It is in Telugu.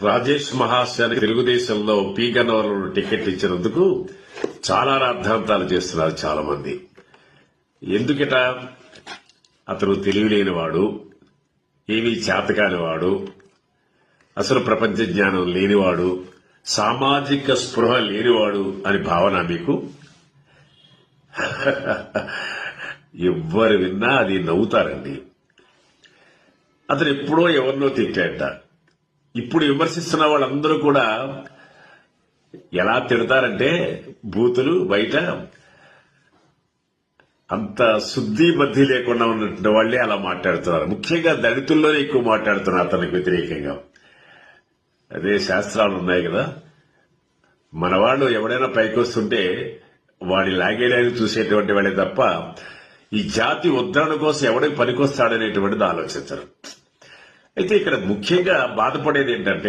రాజేష్ మహాశయానికి తెలుగుదేశంలో పి గన్నవరంలో టికెట్ ఇచ్చినందుకు చాలా రాద్ధాంతాలు చేస్తున్నారు చాలా మంది. ఎందుకట? అతను తెలివిలేనివాడు, ఏమీ చేతకానివాడు, అసలు ప్రపంచ జ్ఞానం లేనివాడు, సామాజిక స్పృహ లేనివాడు అని భావన మీకు? ఎవ్వరు విన్నా అది నవ్వుతారండి. అతను ఎప్పుడో ఎవరినో తిట్టాట. ఇప్పుడు విమర్శిస్తున్న వాళ్ళందరూ కూడా ఎలా తిడతారంటే బూతులు బయట అంత శుద్ధి బద్ధి లేకుండా ఉన్నటువంటి వాళ్లే అలా మాట్లాడుతున్నారు. ముఖ్యంగా దళితుల్లోనే ఎక్కువ మాట్లాడుతున్నారు అతనికి వ్యతిరేకంగా. అదే శాస్త్రాలు ఉన్నాయి కదా, మనవాళ్ళు ఎవడైనా పైకి వస్తుంటే వాడి లాగేయడానికి చూసేటువంటి వాళ్ళే తప్ప ఈ జాతి ఉద్ధరణ కోసం ఎవడికి పనికొస్తాడనేటువంటిది ఆలోచించరు. అయితే ఇక్కడ ముఖ్యంగా బాధపడేది ఏంటంటే